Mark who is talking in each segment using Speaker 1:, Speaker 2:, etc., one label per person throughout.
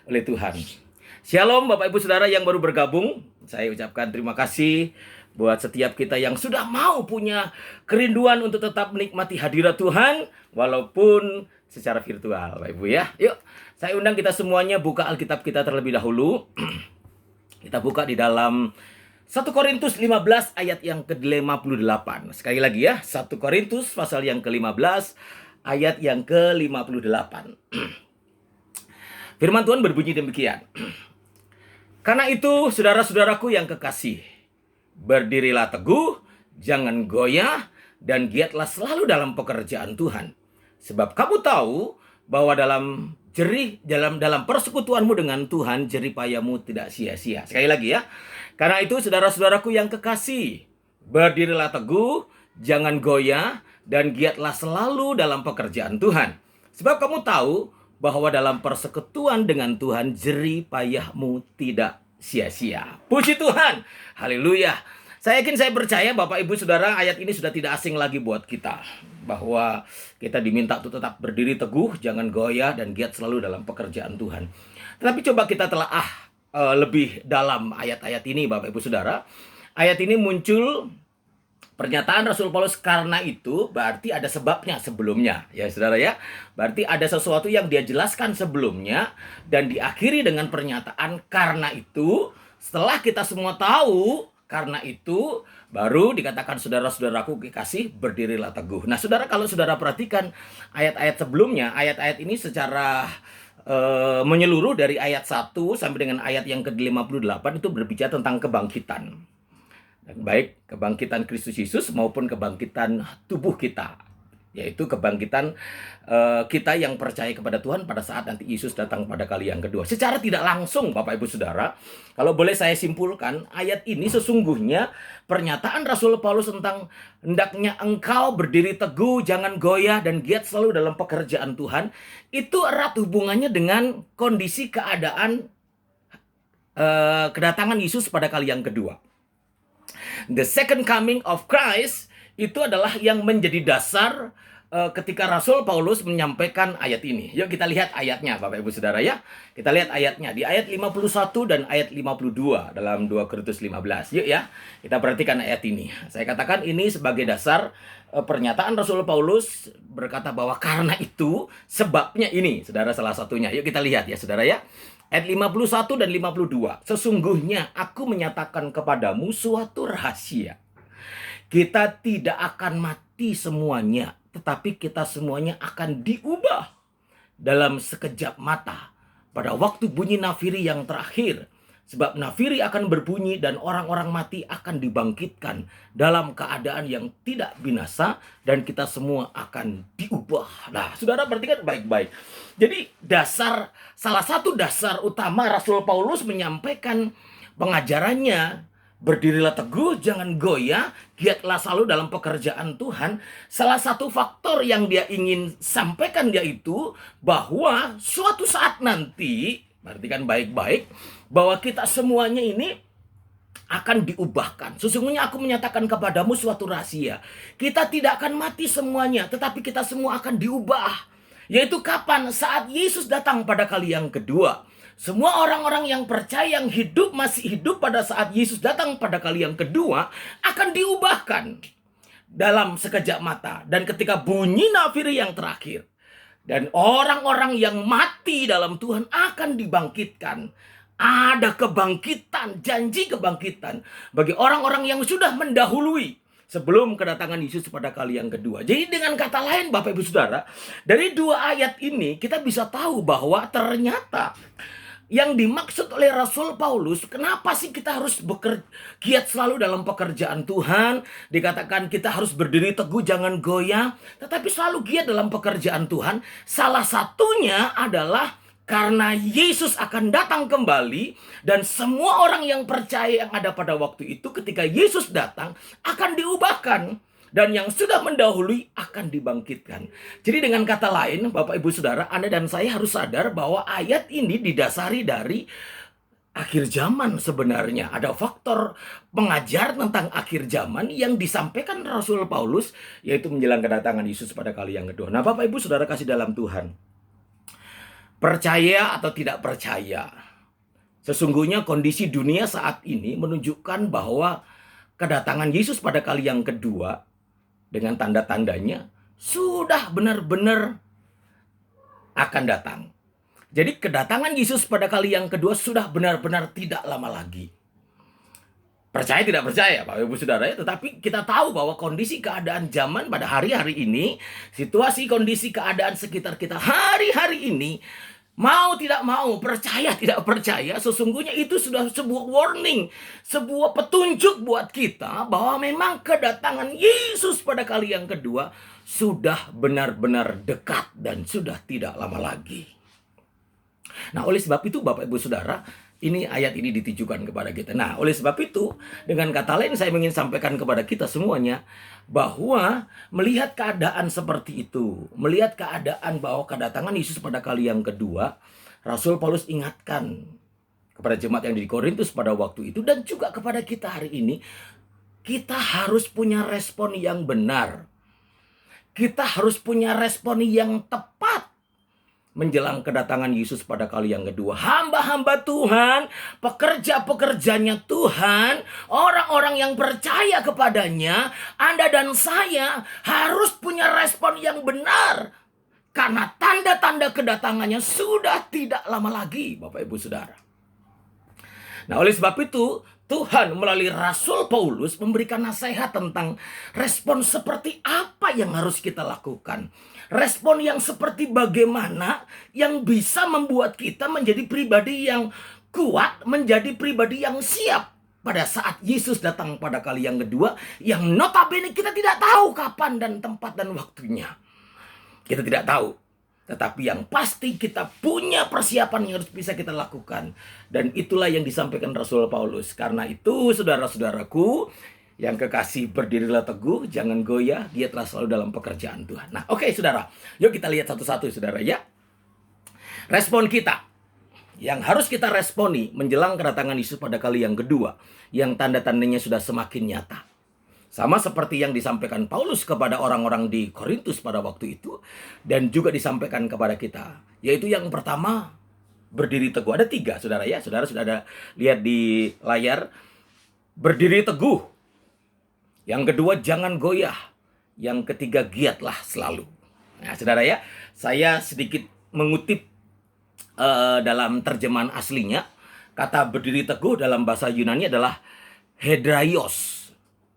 Speaker 1: oleh Tuhan. Shalom Bapak Ibu Saudara yang baru bergabung. Saya ucapkan terima kasih buat setiap kita yang sudah mau punya kerinduan untuk tetap menikmati hadirat Tuhan walaupun secara virtual, Bapak Ibu ya. Yuk, saya undang kita semuanya buka Alkitab kita terlebih dahulu. Kita buka di dalam 1 Korintus 15 ayat yang ke-58. Sekali lagi ya, 1 Korintus pasal yang ke-15 ayat yang ke-58. Firman Tuhan berbunyi demikian. Karena itu, saudara-saudaraku yang kekasih, berdirilah teguh, jangan goyah, dan giatlah selalu dalam pekerjaan Tuhan. Sebab kamu tahu bahwa dalam persekutuanmu dengan Tuhan, jerih payahmu tidak sia-sia. Sekali lagi ya. Karena itu, saudara-saudaraku yang kekasih, berdirilah teguh, jangan goyah, dan giatlah selalu dalam pekerjaan Tuhan. Sebab kamu tahu bahwa dalam persekutuan dengan Tuhan, jerih payahmu tidak sia-sia. Puji Tuhan. Haleluya. Saya percaya Bapak Ibu Saudara, ayat ini sudah tidak asing lagi buat kita. Bahwa kita diminta untuk tetap berdiri teguh, jangan goyah, dan giat selalu dalam pekerjaan Tuhan. Tetapi coba kita telaah lebih dalam ayat-ayat ini Bapak Ibu Saudara. Ayat ini muncul pernyataan Rasul Paulus karena itu berarti ada sebabnya sebelumnya. Ya Saudara ya. Berarti ada sesuatu yang dia jelaskan sebelumnya dan diakhiri dengan pernyataan karena itu. Setelah kita semua tahu karena itu baru dikatakan saudara-saudaraku kekasih berdirilah teguh. Nah Saudara, kalau Saudara perhatikan ayat-ayat sebelumnya, ayat-ayat ini secara menyeluruh dari ayat 1 sampai dengan ayat yang ke-58 itu berbicara tentang kebangkitan. Baik kebangkitan Kristus Yesus maupun kebangkitan tubuh kita, yaitu kebangkitan kita yang percaya kepada Tuhan pada saat nanti Yesus datang pada kali yang kedua. Secara tidak langsung Bapak Ibu Saudara, kalau boleh saya simpulkan, ayat ini sesungguhnya pernyataan Rasul Paulus tentang hendaknya engkau berdiri teguh, jangan goyah, dan giat selalu dalam pekerjaan Tuhan, itu erat hubungannya dengan kondisi keadaan kedatangan Yesus pada kali yang kedua. The second coming of Christ itu adalah yang menjadi dasar ketika Rasul Paulus menyampaikan ayat ini. Yuk kita lihat ayatnya Bapak Ibu Saudara ya. Kita lihat ayatnya di ayat 51 dan ayat 52 dalam 2 Korintus 15. Yuk ya, kita perhatikan ayat ini. Saya katakan ini sebagai dasar pernyataan Rasul Paulus berkata bahwa karena itu sebabnya ini. Saudara, salah satunya. Yuk kita lihat ya Saudara ya. Ayat 51 dan 52. Sesungguhnya aku menyatakan kepadamu suatu rahasia. Kita tidak akan mati semuanya, tetapi kita semuanya akan diubah dalam sekejap mata pada waktu bunyi nafiri yang terakhir. Sebab nafiri akan berbunyi dan orang-orang mati akan dibangkitkan dalam keadaan yang tidak binasa dan kita semua akan diubah. Nah, Saudara perhatikan baik-baik. Jadi salah satu dasar utama Rasul Paulus menyampaikan pengajarannya, berdirilah teguh, jangan goyah, giatlah selalu dalam pekerjaan Tuhan. Salah satu faktor yang dia ingin sampaikan yaitu bahwa suatu saat nanti, perhatikan baik-baik, bahwa kita semuanya ini akan diubahkan. Sesungguhnya aku menyatakan kepadamu suatu rahasia. Kita tidak akan mati semuanya, tetapi kita semua akan diubah. Yaitu kapan? Saat Yesus datang pada kali yang kedua. Semua orang-orang yang percaya, yang masih hidup pada saat Yesus datang pada kali yang kedua akan diubahkan dalam sekejap mata. Dan ketika bunyi nafiri yang terakhir, dan orang-orang yang mati dalam Tuhan akan dibangkitkan. Ada kebangkitan, janji kebangkitan bagi orang-orang yang sudah mendahului sebelum kedatangan Yesus pada kali yang kedua. Jadi dengan kata lain Bapak Ibu Saudara, dari dua ayat ini kita bisa tahu bahwa ternyata yang dimaksud oleh Rasul Paulus, kenapa sih kita harus giat selalu dalam pekerjaan Tuhan? Dikatakan kita harus berdiri teguh, jangan goyah, tetapi selalu giat dalam pekerjaan Tuhan. Salah satunya adalah karena Yesus akan datang kembali dan semua orang yang percaya yang ada pada waktu itu ketika Yesus datang akan diubahkan. Dan yang sudah mendahului akan dibangkitkan. Jadi dengan kata lain, Bapak Ibu Saudara, Anda dan saya harus sadar bahwa ayat ini didasari dari akhir zaman sebenarnya. Ada faktor pengajar tentang akhir zaman yang disampaikan Rasul Paulus, yaitu menjelang kedatangan Yesus pada kali yang kedua. Nah Bapak Ibu Saudara kasih dalam Tuhan, Percaya atau tidak percaya, sesungguhnya kondisi dunia saat ini menunjukkan bahwa kedatangan Yesus pada kali yang kedua dengan tanda-tandanya sudah benar-benar akan datang. Jadi kedatangan Yesus pada kali yang kedua sudah benar-benar tidak lama lagi. Percaya tidak percaya Bapak Ibu Saudara ya, tetapi kita tahu bahwa kondisi keadaan zaman pada hari-hari ini, situasi kondisi keadaan sekitar kita hari-hari ini, mau tidak mau, percaya tidak percaya, sesungguhnya itu sudah sebuah warning, sebuah petunjuk buat kita bahwa memang kedatangan Yesus pada kali yang kedua sudah benar-benar dekat dan sudah tidak lama lagi. Nah, oleh sebab itu Bapak Ibu Saudara, ini ayat ini ditujukan kepada kita. Nah, oleh sebab itu, dengan kata lain saya ingin sampaikan kepada kita semuanya bahwa melihat keadaan seperti itu, melihat keadaan bahwa kedatangan Yesus pada kali yang kedua, Rasul Paulus ingatkan kepada jemaat yang di Korintus pada waktu itu dan juga kepada kita hari ini, kita harus punya respon yang benar. Kita harus punya respon yang tepat menjelang kedatangan Yesus pada kali yang kedua. Hamba-hamba Tuhan, pekerja-pekerjanya Tuhan, orang-orang yang percaya kepadanya, Anda dan saya harus punya respon yang benar. Karena tanda-tanda kedatangannya sudah tidak lama lagi, Bapak Ibu Saudara. Nah, oleh sebab itu, Tuhan melalui Rasul Paulus memberikan nasihat tentang respon seperti apa yang harus kita lakukan. Respon yang seperti bagaimana yang bisa membuat kita menjadi pribadi yang kuat, menjadi pribadi yang siap pada saat Yesus datang pada kali yang kedua, yang notabene kita tidak tahu kapan dan tempat dan waktunya. Kita tidak tahu. Tetapi yang pasti kita punya persiapan yang harus bisa kita lakukan. Dan itulah yang disampaikan Rasul Paulus. Karena itu saudara-saudaraku yang kekasih, berdirilah teguh, jangan goyah, giatlah selalu dalam pekerjaan Tuhan. Nah, oke saudara, yuk kita lihat satu-satu saudara ya. Respon kita yang harus kita responi menjelang kedatangan Yesus pada kali yang kedua, yang tanda-tandanya sudah semakin nyata. Sama seperti yang disampaikan Paulus kepada orang-orang di Korintus pada waktu itu, dan juga disampaikan kepada kita. Yaitu yang pertama, berdiri teguh. Ada 3 saudara ya, saudara sudah ada lihat di layar. Berdiri teguh. Yang kedua, jangan goyah. Yang ketiga, giatlah selalu. Nah, saudara ya, saya sedikit mengutip dalam terjemahan aslinya. Kata berdiri teguh dalam bahasa Yunani adalah hedraios.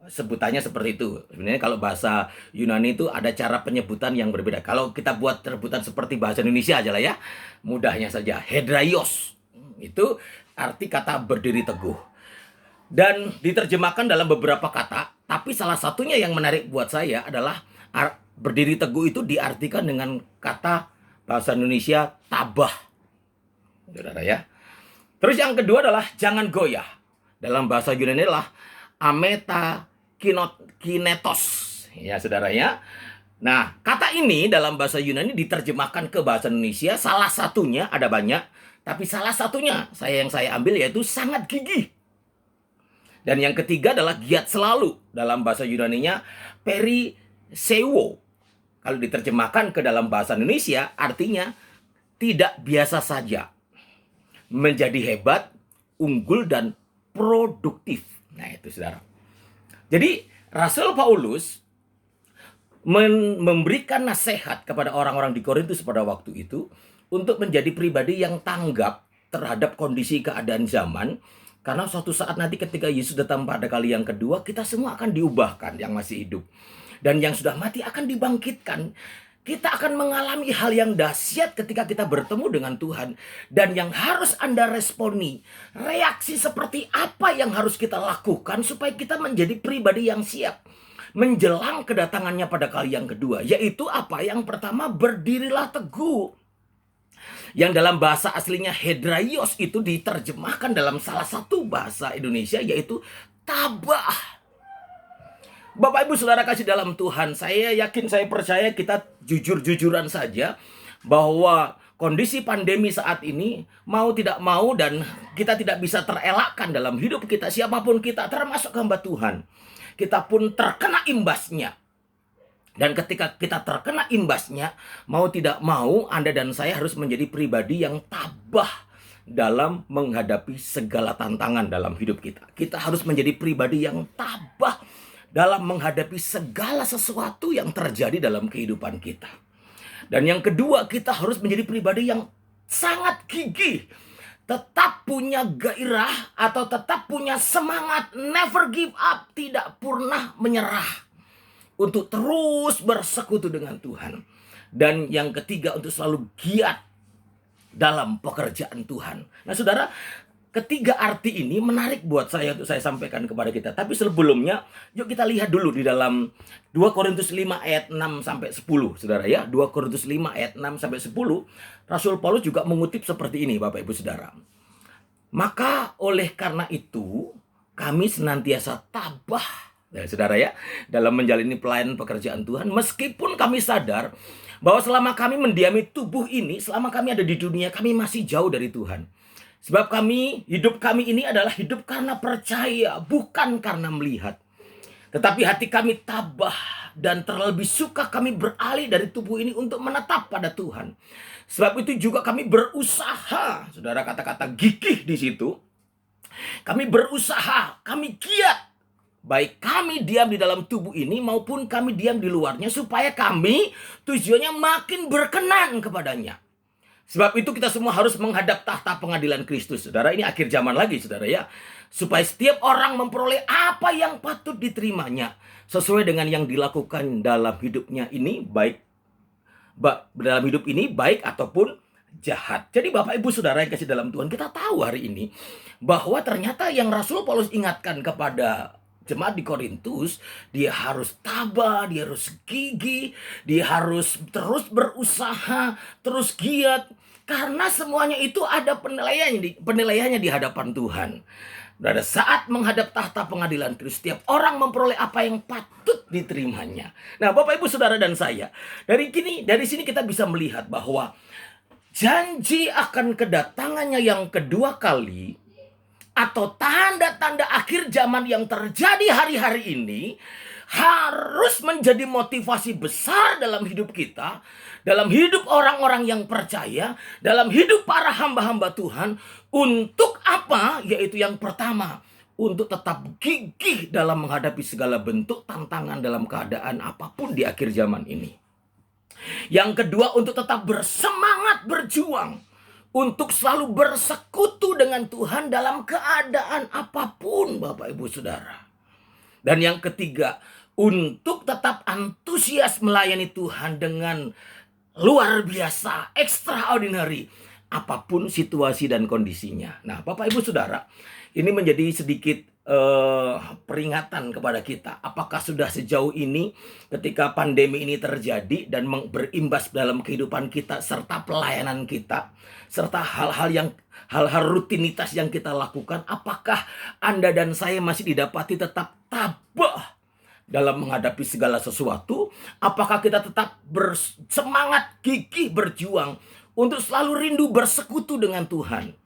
Speaker 1: Sebutannya seperti itu. Sebenarnya kalau bahasa Yunani itu ada cara penyebutan yang berbeda. Kalau kita buat rebutan seperti bahasa Indonesia aja lah ya, mudahnya saja. Hedraios. Itu arti kata berdiri teguh. Dan diterjemahkan dalam beberapa kata, tapi salah satunya yang menarik buat saya adalah berdiri teguh itu diartikan dengan kata bahasa Indonesia tabah. Saudara ya. Terus yang kedua adalah jangan goyah. Dalam bahasa Yunani adalah ameta kinetos. Ya saudara ya. Nah, kata ini dalam bahasa Yunani diterjemahkan ke bahasa Indonesia, salah satunya, ada banyak, tapi salah satunya yang saya ambil yaitu sangat gigih. Dan yang ketiga adalah giat selalu. Dalam bahasa Yunaninya periseuo. Kalau diterjemahkan ke dalam bahasa Indonesia artinya tidak biasa saja. Menjadi hebat, unggul dan produktif. Nah, itu saudara. Jadi Rasul Paulus memberikan nasihat kepada orang-orang di Korintus pada waktu itu untuk menjadi pribadi yang tanggap terhadap kondisi keadaan zaman. Karena suatu saat nanti ketika Yesus datang pada kali yang kedua, kita semua akan diubahkan yang masih hidup. Dan yang sudah mati akan dibangkitkan. Kita akan mengalami hal yang dahsyat ketika kita bertemu dengan Tuhan. Dan yang harus Anda responi, reaksi seperti apa yang harus kita lakukan supaya kita menjadi pribadi yang siap menjelang kedatangannya pada kali yang kedua. Yaitu apa? Yang pertama, berdirilah teguh. Yang dalam bahasa aslinya hedraios itu diterjemahkan dalam salah satu bahasa Indonesia yaitu tabah. Bapak Ibu Saudara kasih dalam Tuhan, saya yakin, saya percaya kita jujur-jujuran saja bahwa kondisi pandemi saat ini mau tidak mau dan kita tidak bisa terelakkan dalam hidup kita, siapapun kita termasuk hamba Tuhan. Kita pun terkena imbasnya. Dan ketika kita terkena imbasnya, mau tidak mau Anda dan saya harus menjadi pribadi yang tabah dalam menghadapi segala tantangan dalam hidup kita. Kita harus menjadi pribadi yang tabah dalam menghadapi segala sesuatu yang terjadi dalam kehidupan kita. Dan yang kedua, kita harus menjadi pribadi yang sangat gigih, tetap punya gairah atau tetap punya semangat, never give up, tidak pernah menyerah, untuk terus bersekutu dengan Tuhan. Dan yang ketiga, untuk selalu giat dalam pekerjaan Tuhan. Nah saudara, ketiga arti ini menarik buat saya untuk saya sampaikan kepada kita. Tapi sebelumnya, yuk kita lihat dulu di dalam 2 Korintus 5 ayat 6 sampai 10, saudara ya. 2 Korintus 5 ayat 6 sampai 10, Rasul Paulus juga mengutip seperti ini, Bapak Ibu Saudara. Maka oleh karena itu, kami senantiasa tabah, ya, saudara ya, dalam menjalani pelayanan pekerjaan Tuhan, meskipun kami sadar bahwa selama kami mendiami tubuh ini, selama kami ada di dunia, kami masih jauh dari Tuhan. Sebab hidup kami ini adalah hidup karena percaya, bukan karena melihat. Tetapi hati kami tabah dan terlebih suka kami beralih dari tubuh ini untuk menetap pada Tuhan. Sebab itu juga kami berusaha, saudara, kata-kata gigih di situ. Kami berusaha, kami giat, baik kami diam di dalam tubuh ini maupun kami diam di luarnya, supaya kami tujuannya makin berkenan kepadanya. Sebab itu kita semua harus menghadap tahta pengadilan Kristus, saudara. Ini akhir zaman lagi, saudara ya. Supaya setiap orang memperoleh apa yang patut diterimanya, sesuai dengan yang dilakukan dalam hidupnya ini, baik ataupun jahat. Jadi Bapak Ibu Saudara yang kasih dalam Tuhan, kita tahu hari ini bahwa ternyata yang Rasul Paulus ingatkan kepada jemaat di Korintus, dia harus tabah, dia harus gigih, dia harus terus berusaha, terus giat, karena semuanya itu ada penilaiannya di hadapan Tuhan. Pada saat menghadap tahta pengadilan Kristus, setiap orang memperoleh apa yang patut diterimanya. Nah, Bapak Ibu Saudara dan saya, dari sini kita bisa melihat bahwa janji akan kedatangannya yang kedua kali, atau tanda-tanda akhir zaman yang terjadi hari-hari ini, harus menjadi motivasi besar dalam hidup kita, dalam hidup orang-orang yang percaya, dalam hidup para hamba-hamba Tuhan. Untuk apa? Yaitu yang pertama, untuk tetap gigih dalam menghadapi segala bentuk tantangan dalam keadaan apapun di akhir zaman ini. Yang kedua, untuk tetap bersemangat berjuang, untuk selalu bersekutu dengan Tuhan dalam keadaan apapun, Bapak Ibu Saudara. Dan yang ketiga, untuk tetap antusias melayani Tuhan dengan luar biasa, extraordinary, apapun situasi dan kondisinya. Nah, Bapak Ibu Saudara, ini menjadi sedikit peringatan kepada kita. Apakah sudah sejauh ini ketika pandemi ini terjadi dan berimbas dalam kehidupan kita serta pelayanan kita, serta hal-hal rutinitas yang kita lakukan, apakah Anda dan saya masih didapati tetap tabah dalam menghadapi segala sesuatu? Apakah kita tetap bersemangat gigih berjuang untuk selalu rindu bersekutu dengan Tuhan?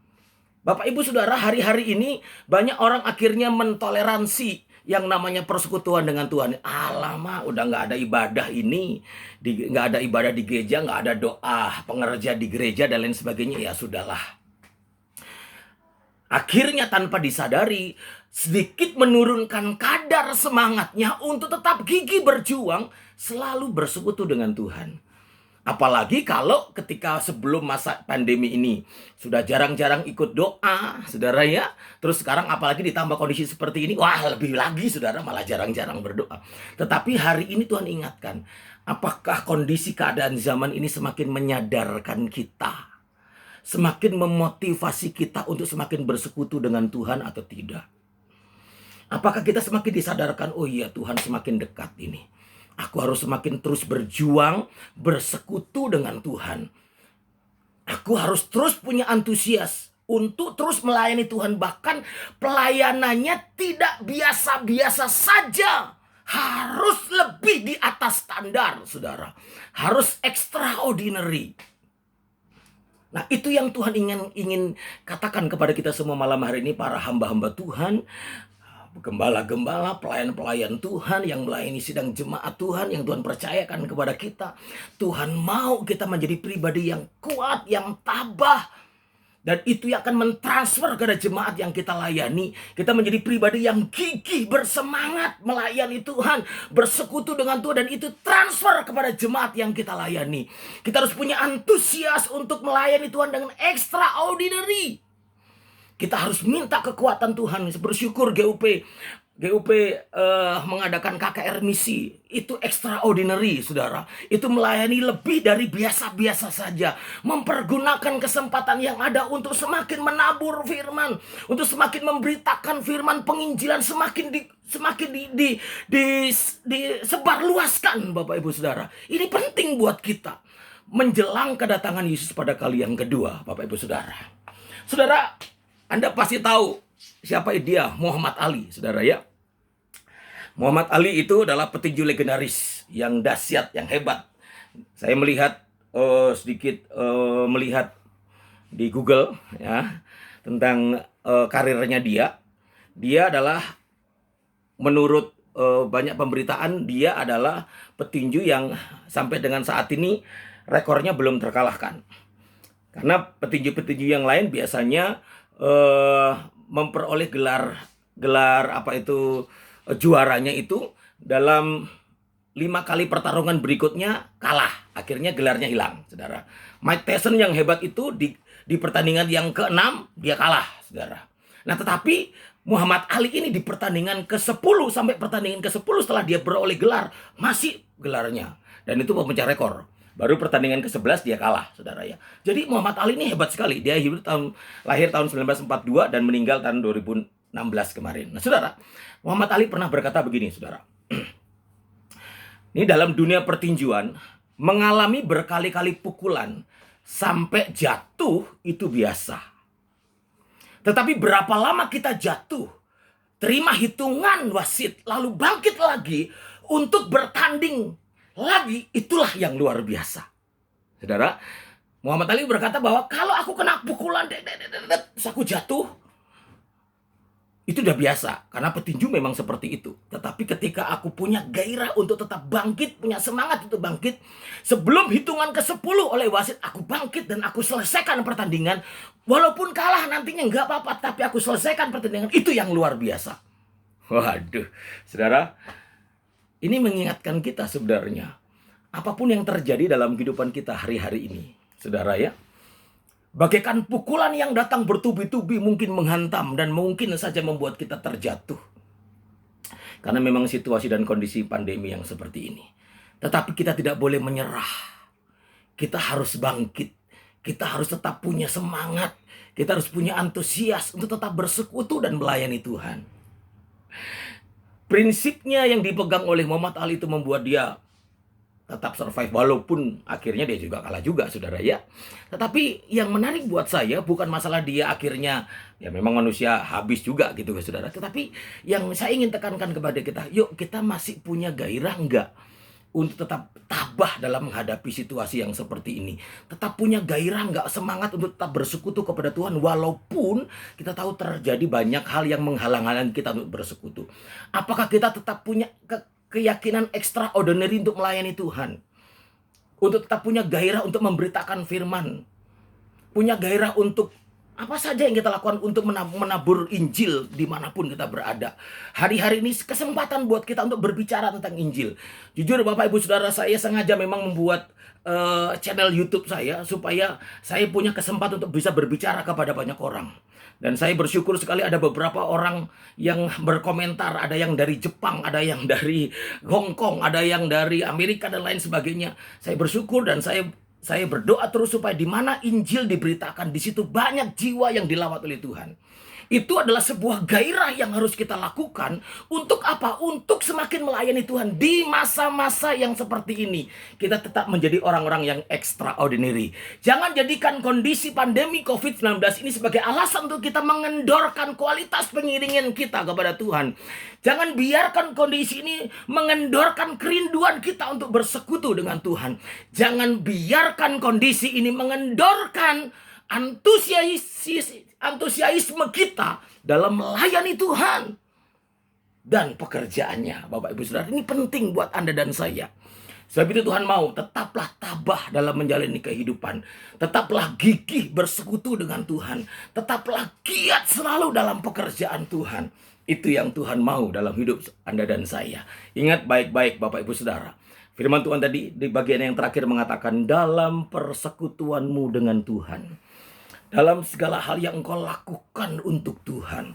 Speaker 1: Bapak Ibu Saudara, hari-hari ini banyak orang akhirnya mentoleransi yang namanya persekutuan dengan Tuhan. Alamak, udah nggak ada ibadah ini, nggak ada ibadah di gereja, nggak ada doa pengerja di gereja dan lain sebagainya. Ya sudahlah. Akhirnya tanpa disadari, sedikit menurunkan kadar semangatnya untuk tetap gigih berjuang, selalu bersekutu dengan Tuhan. Apalagi kalau ketika sebelum masa pandemi ini sudah jarang-jarang ikut doa, saudara ya. Terus sekarang apalagi ditambah kondisi seperti ini, wah lebih lagi saudara, malah jarang-jarang berdoa. Tetapi hari ini Tuhan ingatkan, apakah kondisi keadaan zaman ini semakin menyadarkan kita, semakin memotivasi kita untuk semakin bersekutu dengan Tuhan atau tidak? Apakah kita semakin disadarkan, oh iya Tuhan semakin dekat ini, aku harus semakin terus berjuang, bersekutu dengan Tuhan. Aku harus terus punya antusias untuk terus melayani Tuhan. Bahkan pelayanannya tidak biasa-biasa saja. Harus lebih di atas standar, saudara. Harus extraordinary. Nah, itu yang Tuhan ingin katakan kepada kita semua malam hari ini, para hamba-hamba Tuhan. gembala-gembala, pelayan-pelayan Tuhan yang melayani sidang jemaat Tuhan yang Tuhan percayakan kepada kita. Tuhan mau kita menjadi pribadi yang kuat, yang tabah. Dan itu yang akan mentransfer kepada jemaat yang kita layani. Kita menjadi pribadi yang gigih, bersemangat melayani Tuhan, bersekutu dengan Tuhan, dan itu transfer kepada jemaat yang kita layani. Kita harus punya antusias untuk melayani Tuhan dengan extraordinary. Kita harus minta kekuatan Tuhan. Bersyukur GUP mengadakan KKR misi. Itu extraordinary, saudara. Itu melayani lebih dari biasa-biasa saja. Mempergunakan kesempatan yang ada untuk semakin menabur firman, untuk semakin memberitakan firman penginjilan, semakin disebarluaskan, Bapak Ibu Saudara. Ini penting buat kita menjelang kedatangan Yesus pada kali yang kedua, Bapak Ibu Saudara. Saudara, Anda pasti tahu siapa dia, Muhammad Ali, saudara ya. Muhammad Ali itu adalah petinju legendaris yang dahsyat, yang hebat. Saya melihat melihat di Google ya tentang karirnya dia. Dia adalah menurut banyak pemberitaan dia adalah petinju yang sampai dengan saat ini rekornya belum terkalahkan. Karena petinju-petinju yang lain biasanya memperoleh gelar juaranya itu dalam 5 kali pertarungan berikutnya kalah, akhirnya gelarnya hilang, saudara. Mike Tyson yang hebat itu di pertandingan yang ke-6 dia kalah, saudara. Nah, tetapi Muhammad Ali ini di pertandingan ke-10 sampai pertandingan ke-10 setelah dia beroleh gelar, masih gelarnya, dan itu pemecah rekor. Baru pertandingan ke-11 dia kalah, saudara ya. Jadi Muhammad Ali ini hebat sekali. Dia lahir tahun 1942 dan meninggal tahun 2016 kemarin. Nah, saudara, Muhammad Ali pernah berkata begini, saudara. Ini dalam dunia pertinjuan, mengalami berkali-kali pukulan sampai jatuh itu biasa. Tetapi berapa lama kita jatuh, terima hitungan wasit, lalu bangkit lagi untuk bertanding lagi, itulah yang luar biasa. Saudara, Muhammad Ali berkata bahwa kalau aku kena pukulan, terus aku jatuh, itu udah biasa. Karena petinju memang seperti itu. Tetapi ketika aku punya gairah untuk tetap bangkit, punya semangat untuk bangkit, sebelum hitungan ke-10 oleh wasit, aku bangkit dan aku selesaikan pertandingan. Walaupun kalah nantinya nggak apa-apa, tapi aku selesaikan pertandingan. Itu yang luar biasa. Waduh, saudara, ini mengingatkan kita sebenarnya, apapun yang terjadi dalam kehidupan kita hari-hari ini, saudara ya, bagaikan pukulan yang datang bertubi-tubi mungkin menghantam dan mungkin saja membuat kita terjatuh. Karena memang situasi dan kondisi pandemi yang seperti ini. Tetapi kita tidak boleh menyerah. Kita harus bangkit. Kita harus tetap punya semangat. Kita harus punya antusias untuk tetap bersekutu dan melayani Tuhan. Prinsipnya yang dipegang oleh Muhammad Ali itu membuat dia tetap survive walaupun akhirnya dia juga kalah juga, saudara ya. Tetapi yang menarik buat saya bukan masalah dia akhirnya, ya memang manusia habis juga gitu saudara. Tetapi yang saya ingin tekankan kepada kita, yuk kita masih punya gairah enggak untuk tetap tabah dalam menghadapi situasi yang seperti ini. Tetap punya gairah enggak, semangat untuk tetap bersekutu kepada Tuhan walaupun kita tahu terjadi banyak hal yang menghalang-halangi kita untuk bersekutu. Apakah kita tetap punya keyakinan extraordinary untuk melayani Tuhan? Untuk tetap punya gairah untuk memberitakan firman. Punya gairah untuk apa saja yang kita lakukan untuk menabur Injil dimanapun kita berada. Hari-hari ini kesempatan buat kita untuk berbicara tentang Injil. Jujur Bapak Ibu Saudara, saya sengaja memang membuat channel YouTube saya supaya saya punya kesempatan untuk bisa berbicara kepada banyak orang. Dan saya bersyukur sekali ada beberapa orang yang berkomentar, ada yang dari Jepang, ada yang dari Hong Kong, ada yang dari Amerika dan lain sebagainya. Saya bersyukur dan saya berdoa terus supaya di mana Injil diberitakan, di situ banyak jiwa yang dilawat oleh Tuhan. Itu adalah sebuah gairah yang harus kita lakukan. Untuk apa? Untuk semakin melayani Tuhan di masa-masa yang seperti ini. Kita tetap menjadi orang-orang yang extraordinary. Jangan jadikan kondisi pandemi COVID-19 ini sebagai alasan untuk kita mengendorkan kualitas pengiringan kita kepada Tuhan. Jangan biarkan kondisi ini mengendorkan kerinduan kita untuk bersekutu dengan Tuhan. Jangan biarkan kondisi ini mengendorkan antusiasme kita dalam melayani Tuhan. dan pekerjaannya. Bapak Ibu Saudara, ini penting buat Anda dan saya. Sebab itu Tuhan mau tetaplah tabah dalam menjalani kehidupan. Tetaplah gigih bersekutu dengan Tuhan. Tetaplah giat selalu dalam pekerjaan Tuhan. Itu yang Tuhan mau dalam hidup Anda dan saya. Ingat baik-baik Bapak Ibu Saudara. Firman Tuhan tadi di bagian yang terakhir mengatakan, dalam persekutuanmu dengan Tuhan. Dalam segala hal yang engkau lakukan untuk Tuhan.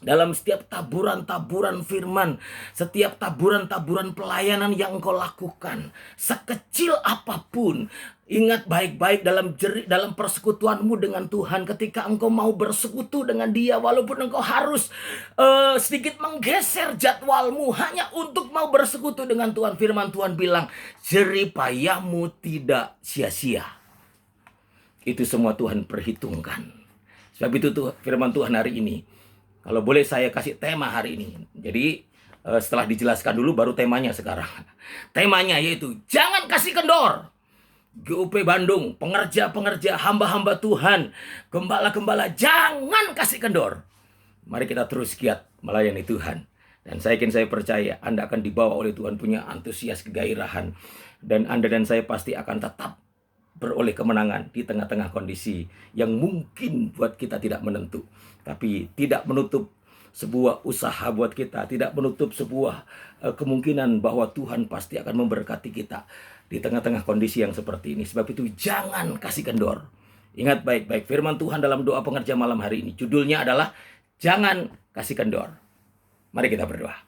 Speaker 1: Dalam setiap taburan-taburan firman, setiap taburan-taburan pelayanan yang engkau lakukan, sekecil apapun, ingat baik-baik dalam persekutuanmu dengan Tuhan. Ketika engkau mau bersekutu dengan Dia, walaupun engkau harus sedikit menggeser jadwalmu hanya untuk mau bersekutu dengan Tuhan, firman Tuhan bilang, jerih payahmu tidak sia-sia. Itu semua Tuhan perhitungkan. Sebab itu tuh firman Tuhan hari ini. Kalau boleh saya kasih tema hari ini. Jadi setelah dijelaskan dulu baru temanya sekarang. Temanya yaitu jangan kasih kendor. GUP Bandung, pengerja-pengerja, hamba-hamba Tuhan, gembala-gembala, jangan kasih kendor. Mari kita terus giat melayani Tuhan. Dan saya percaya Anda akan dibawa oleh Tuhan, punya antusias, kegairahan. Dan Anda dan saya pasti akan tetap beroleh kemenangan di tengah-tengah kondisi yang mungkin buat kita tidak menentu. Tapi tidak menutup sebuah usaha buat kita, tidak menutup sebuah kemungkinan bahwa Tuhan pasti akan memberkati kita di tengah-tengah kondisi yang seperti ini. Sebab itu jangan kasih kendor. Ingat baik-baik firman Tuhan dalam doa pengerja malam hari ini. Judulnya adalah jangan kasih kendor. Mari kita berdoa.